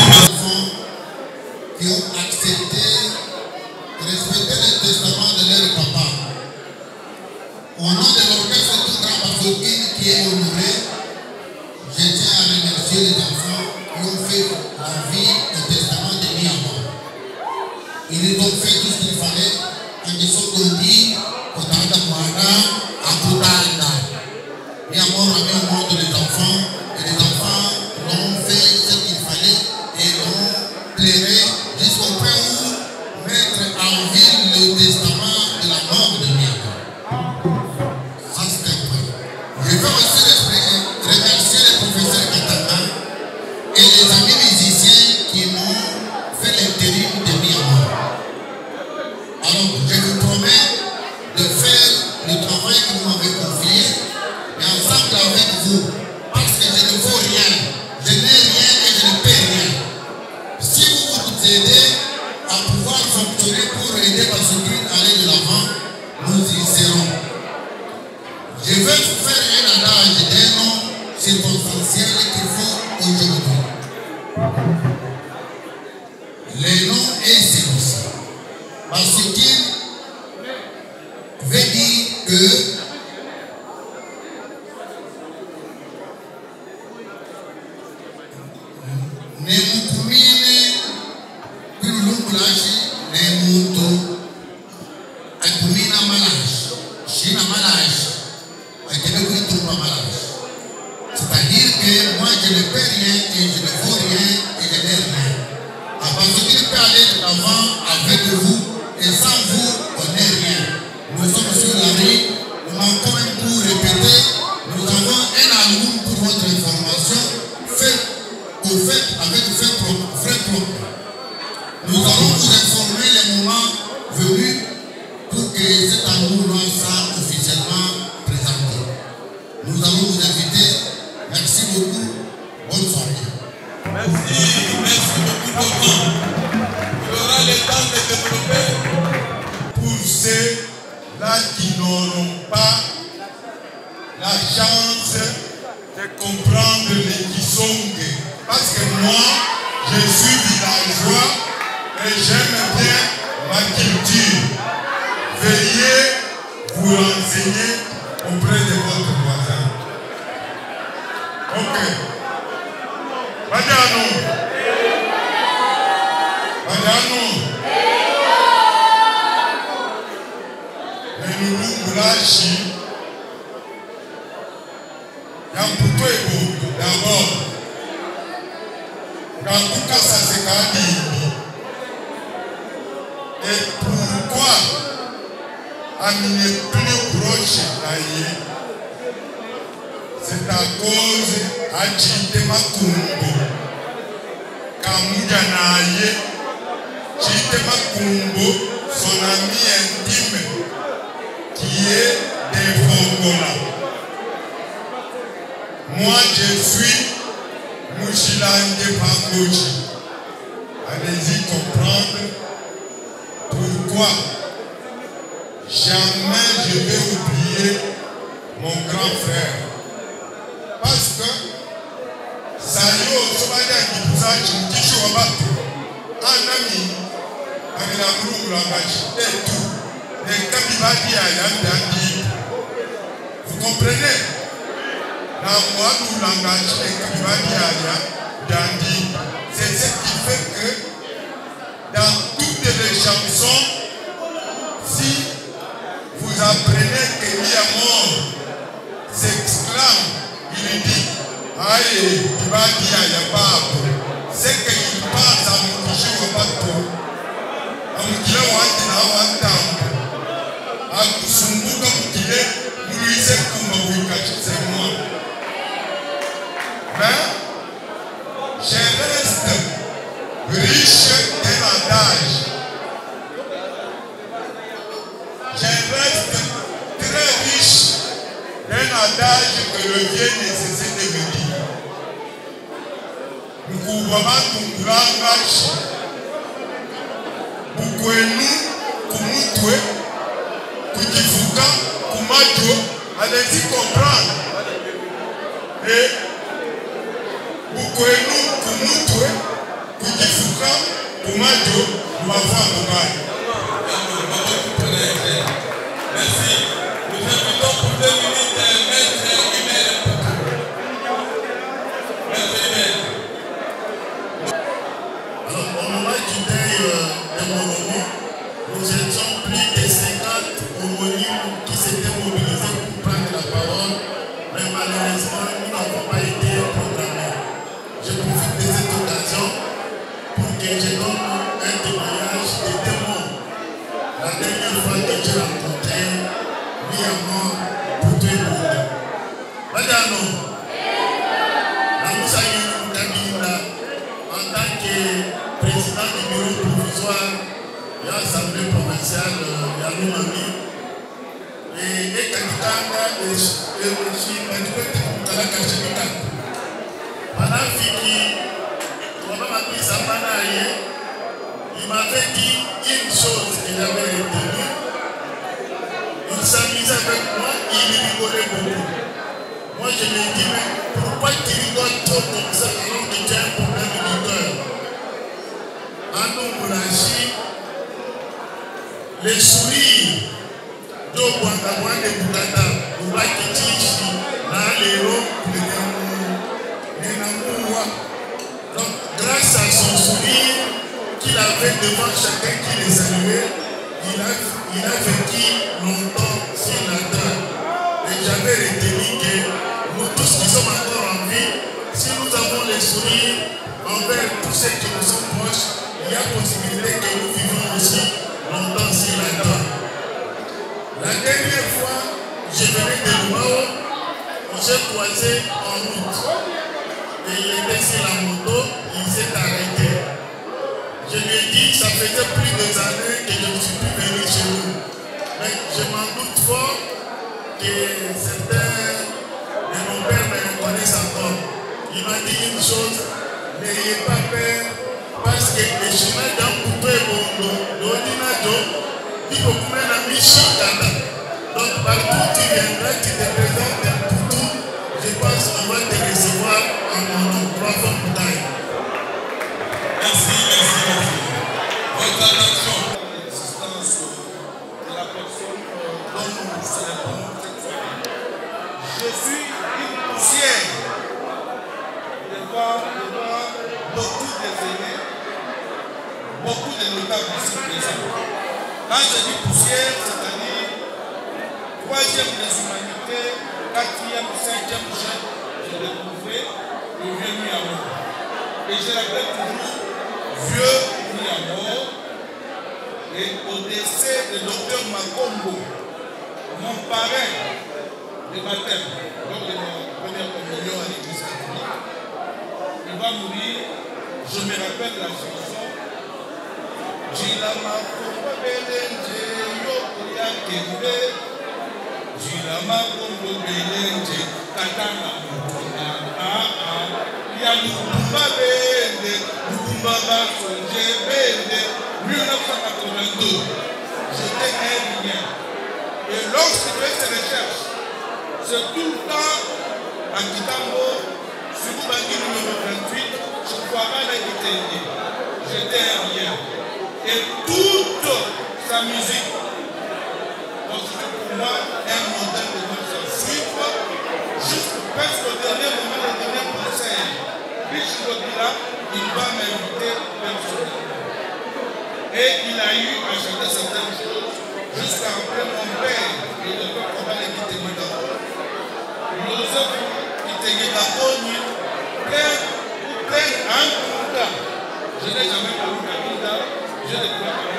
qui ont accepté de respecter le testament de leur papa. Au nom de l'orchestre du Grand Batsoki qui est honoré, je tiens à remercier les enfants qui ont fait la vie au testament de Miamor. Ils ont fait tout ce qu'il fallait en disant qu'on dit Kotanda Mwana Akutanda. Miamor a mis au monde les enfants et les enfants l'ont fait ce qu'il fallait et l'ont plairé jusqu'au point où mettre en ville le testament de la mort de Miamor. Ça c'est un point. Je veux aussi remercier les professeurs Katanga et les amis musiciens qui m'ont fait l'intérim de Miamor. Alors, je vous promets de faire le travail que vous m'avez confié, mais ensemble avec vous, parce que je ne vaux rien, je n'ai rien et je ne paie rien. Si vous vous aidez à pouvoir fonctionner pour aider Batsoki à aller de l'avant, nous y serons. Je vais vous faire un adage d'un nom circonstanciel qu'il faut aujourd'hui. Le nom est celui-ci. Batsoki veut dire que Nemukumine Kulubulashi Nemuto Akumina Malash Shina Malash Akenekuitupa Malash. C'est-à-dire que moi je ne paie rien et je ne vaux rien et je n'ai rien. Batsoki peut aller de l'avant avec vous et sans vous on n'est rien. Nous sommes sur la rue, nous manquons même pour répéter, nous avons un album pour votre information fait avec fait propre. Nous allons vous informer les moments venus pour que cet album soit officiellement présenté. Nous allons vous inviter. Merci beaucoup. Bonne soirée. Merci beaucoup, Tonton. Il aura le temps de développer. Pour ceux-là qui n'auront pas la chance de comprendre les Kisongue, parce que moi, je suis villageois et j'aime bien ma culture. Veuillez vous renseigner auprès de votre voisin. Ok. Badiano. Badiano. Nenulungulashi. Yampukwebo d'abord. Kankuka Sasekadi. Et pourquoi amener plus proche d'ailleurs? C'est à cause de Makumbo. Kamuja Naye, Chite Makumbo, son ami intime, qui est des Fongola. Moi, je suis Mouchilande Pangoji. Allez-y comprendre pourquoi jamais je vais oublier mon grand frère. Parce que ça y est, on va dire qu'il vous a dit que je vais battre un ami avec la roue, la vache et tout. Les Kabibadi à Yandandi. Vous comprenez? La voix du langage des Kabibadi à Yandandi. C'est ce qui fait que dans toutes les chansons, si vous apprenez que Miamor s'exclame, il dit aïe, il va dire à Yabapo. C'est qu'il passe à Moukouchou Wabato, à Moukile Wantina Wantambo, à Kusumbuka Moukile, Mouise Koumawika, c'est moi. Mais Bukwamantunguranga, Bukwenu, Kumutwe, Kujifuka, Kumajo, allez-y comprendre. Et Bukwenu, Kumutwe, Kujifuka, Kumajo, nous avons un bail. Merci. Nous invitons pour 2 minutes Maître Imer. Maître Imer. Alors, au moment du deuil de mon moment, nous étions plus de 50 homonymes qui s'étaient mobilisés pour prendre la parole, mais malheureusement, nous n'avons pas été programmés. Je profite de cette occasion pour que je donne un témoignage de témoins. La dernière fois que j'ai rencontré, lui à mort, pour tout le monde. Madame, la Moussaï Kabila, en tant que président du bureau provisoire de l'Assemblée provinciale Yaloumami, et Kakitanga, et je suis Madouette Koutalaka Chemika. Madame Fiki, il m'avait dit une chose qu'il avait retenue. Il s'amusait avec moi, il rigolait beaucoup. Moi je lui ai dit, mais pourquoi tu rigoles trop comme ça alors que tu as un problème de cœur? Andou Moulachi, les sourires de Ouangabouan de Boukata, Oubaki Tichi, Nalero, Nenamouwa. Donc, grâce à son sourire qu'il avait devant chacun qui les saluait, il a vécu longtemps sur la terre. Et j'avais retenu que nous tous qui sommes encore en vie, si nous avons les sourires envers tous ceux qui nous sont proches, il y a possibilité que nous vivions aussi longtemps sur la terre. La dernière fois, je venais de Lumao, on s'est croisé en route. Et il était sur la moto, il s'est arrêté. Je lui ai dit, ça faisait plus de années que je ne suis plus venu chez vous. Mais je m'en doute fort que certains de mon père me reconnaissent encore. Il m'a dit une chose, n'ayez pas peur, parce que le chemin d'un couteau est bon, il faut que tu aies mis. Donc partout où tu viendras, tu te présentes pour tout. Je pense qu'on va te recevoir en mon nom. 3 fois pour taille. Merci. Votre attention. L'existence de la personne dont nous célébrons cette soirée. Je suis une poussière devant beaucoup de aînés, beaucoup de notables ici présents. Quand je dis poussière, c'est-à-dire 3e des humanités, 4e, 5e jeune, je l'ai trouvé, le vieux mis à mort. Et je l'appelle toujours vieux mis à mort. Et au décès du docteur Makombo, mon parrain de baptême, lors de ma première communion à l'église catholique, il va mourir. Je me rappelle la chanson Jila Makombo Belenje Yokoya Kembe Jila Makombo Belenje Katana Mokona Ya Lukumba Bende Lukumba Basonje Bende 1982. J'étais un lien. Et lorsque je fais ces recherches, c'est tout le temps à Kitambo, sur Bangui numéro 28, je ne vois pas l'Éternité. J'étais un lien. Et toute sa musique constitue pour moi un modèle de marche à suivre, jusqu'à presque au dernier moment, le dernier conseil. Bichou Lobila, il va m'inviter personnellement. Et il a eu à chanter certaines choses jusqu'à appeler mon père et le père Kobale qui témoigne d'abord. Joseph qui témoigne d'abord, plein un Kouda. Je n'ai jamais connu Kabila, je l'ai connu.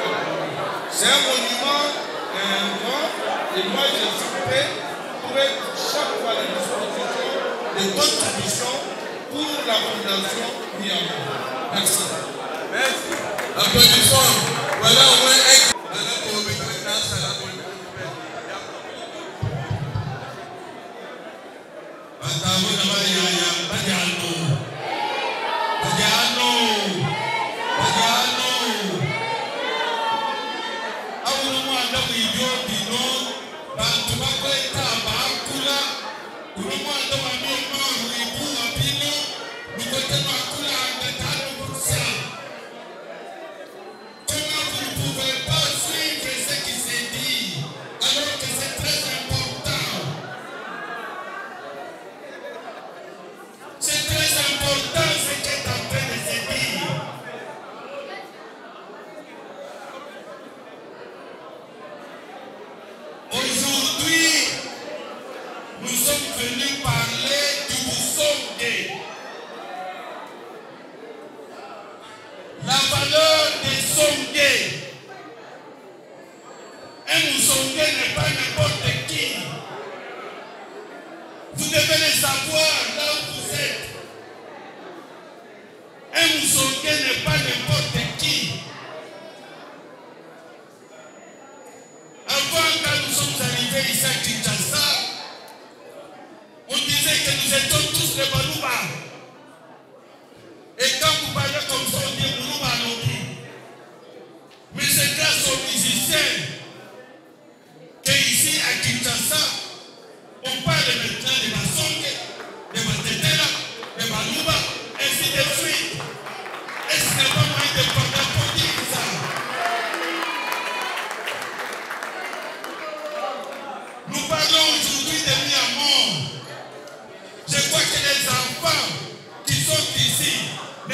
C'est un monument, un grand, et moi je suis prêt pour être chaque fois à la disposition de contributions pour la fondation Myanmar. Merci. Merci. Applaudissons. Voilà au moins un. Batavo na baya ya bajano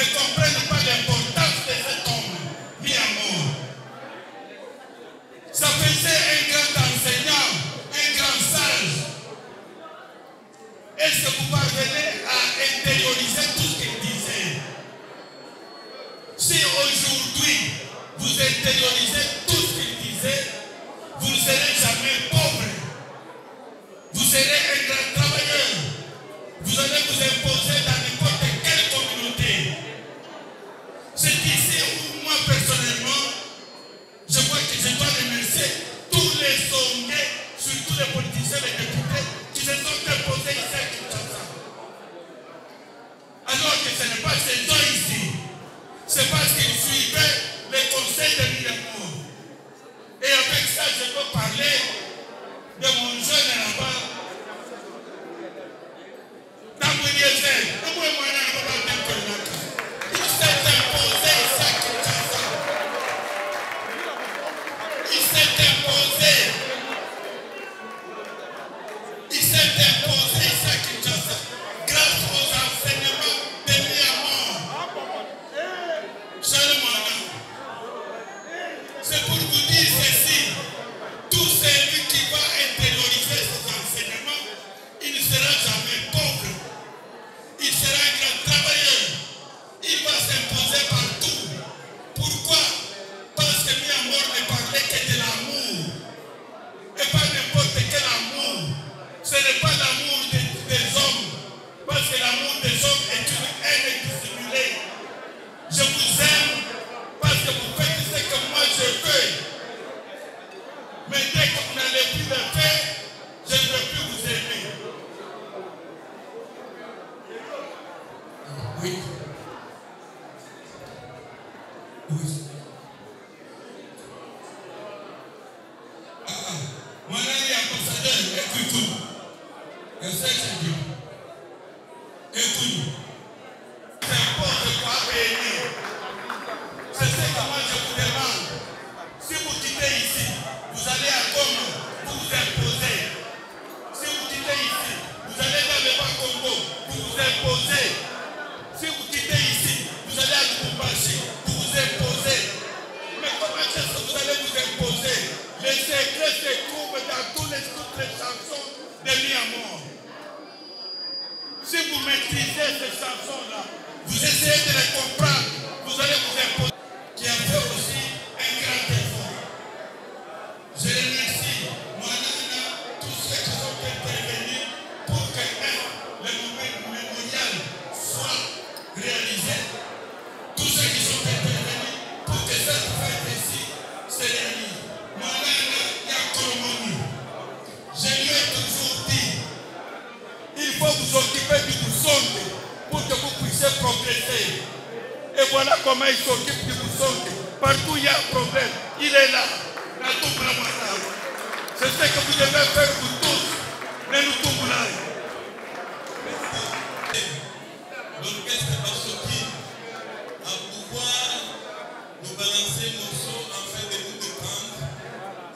ne comprennent pas l'importance de cet homme mis à mort. Ça faisait un grand enseignant, un grand sage. Est-ce que vous parvenez à intérioriser tout ce qu'il disait? Si aujourd'hui vous intériorisez tout ce qu'il disait, vous ne serez jamais pauvre. Vous serez un grand travailleur. Vous allez vous imposer dans n'importe quelle communauté. C'est ici où moi personnellement, je vois que je dois remercier tous les sommets, surtout les politiciens, les députés, qui se sont imposés ici à Kinshasa. Alors que ce n'est pas ces gens ici. C'est parce qu'ils suivaient les conseils de Millemort. Et avec ça, je peux parler de mon jeune là-bas. Dans mon diesel, il s'est imposé ici à Kinshasa. Il s'est imposé. Il s'est imposé ici à Kinshasa grâce aux enseignements de Millemort. C'est pour vous dire ceci. Tout celui qui va intérioriser ces enseignements, il ne sera jamais pauvre. Il sera un grand travailleur. Il va s'imposer partout. Pourquoi? Parce que Millemort ne parlait que de l'amour. Et pas n'importe quel amour. Ce n'est pas l'amour des hommes. Parce que l'amour des hommes est une haine dissimulée. Je vous aime parce que vous faites ce que moi je veux. Mais dès que vous n'allez plus le faire, je ne veux plus vous aimer. Oui. Oui. Mon ami ambassadeur, écoute-nous. Je sais que c'est Dieu. Écoute-nous. C'est important de quoi bénir. C'est ce que moi je vous demande. Si vous quittez ici, vous allez à Goma, vous vous imposez. Si vous quittez ici, vous allez dans le Bas-Congo, vous vous imposez. Si vous quittez ici, vous allez à Lubumbashi, vous vous imposez. Mais comment est-ce que vous allez vous imposer? Les secrets se trouvent dans toutes les chansons de Millemort. Si vous maîtrisez ces chansons-là, vous essayez de les comprendre, vous allez vous imposer. Qui a fait aussi un grand effort. Je remercie Moanana, tous ceux qui sont intervenus pour que le mémorial soit réalisé. Tous ceux qui sont intervenus pour que cette fête ici se réalise. Moanana Yakolomoni, je lui ai toujours dit, il faut vous occuper du Boussonde pour que vous puissiez progresser. Et voilà comment il s'occupe du Boussonde. Partout il y a un problème, il est là. C'est ce que vous devez faire pour tous. Mais nous tombons là. L'orchestre Basoki a pouvoir nous balancer le morceau afin de nous détendre.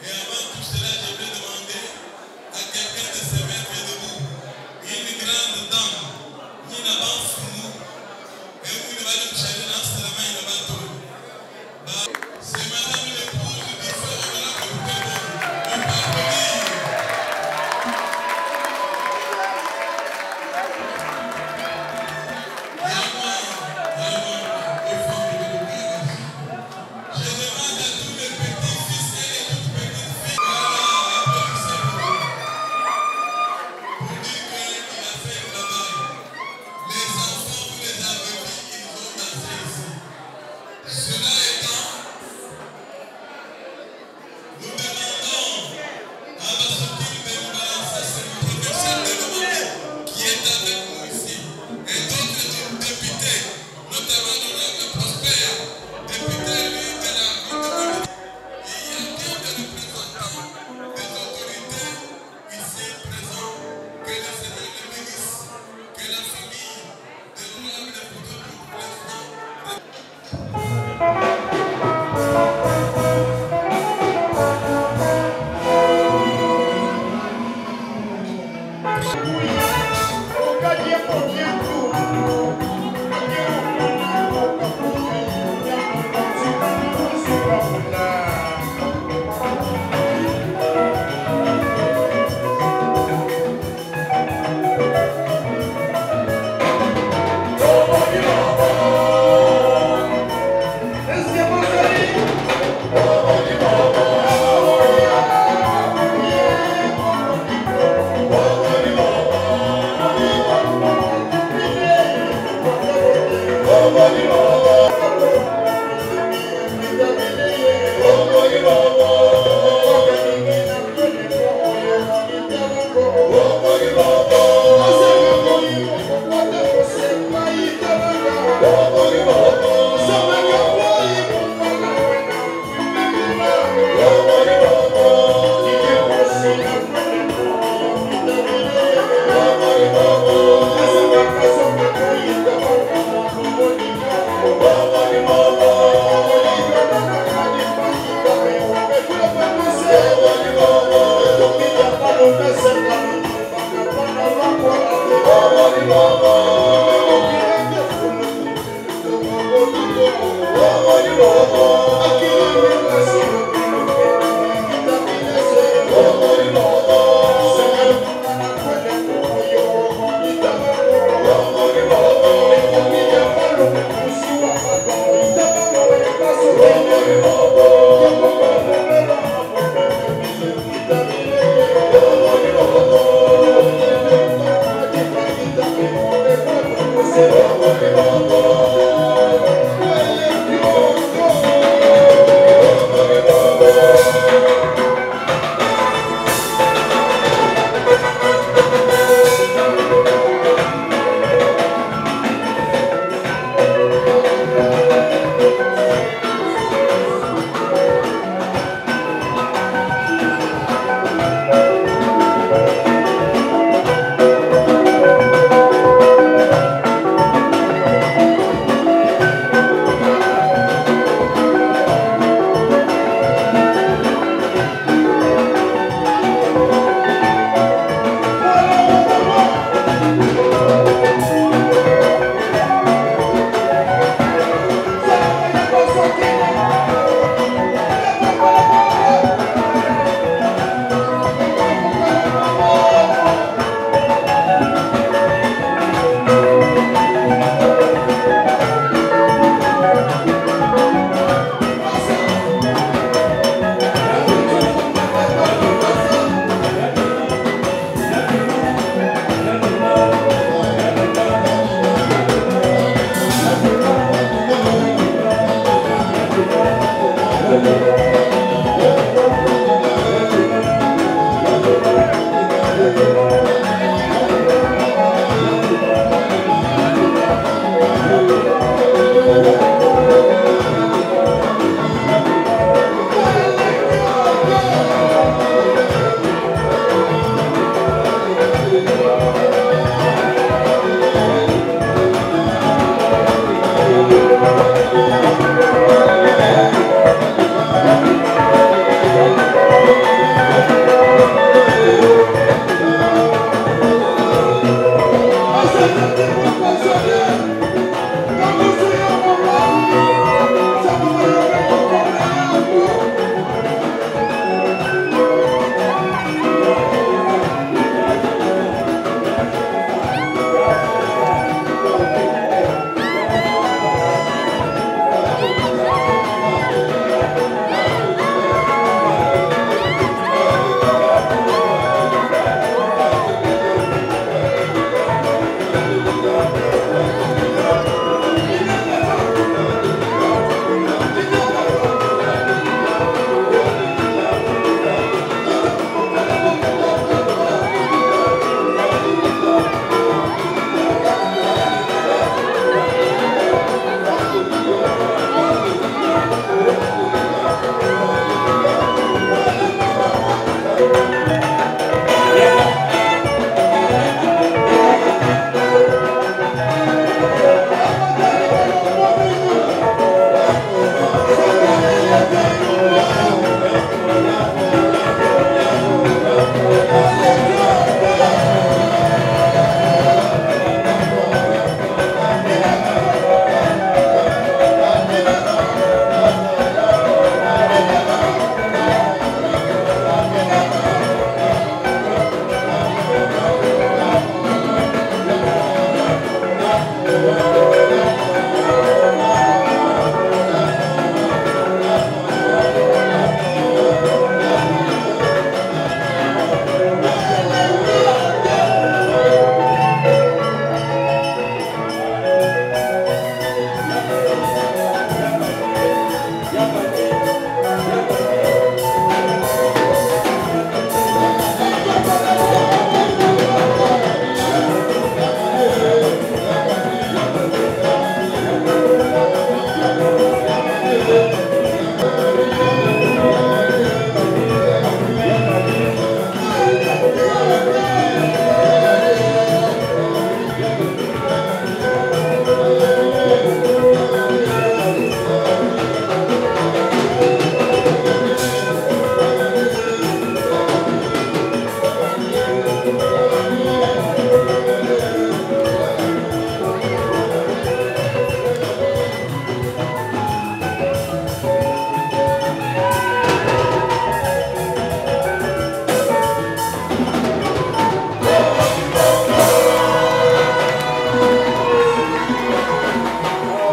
Et avant tout cela, je vais demander à quelqu'un de se mettre debout. Une grande dame, une avance pour nous. Et une va nous changer dans ce la main de bateau. C'est madame l'épouse du frère de la République. On peut applaudir. Ogadie por dentro, Body,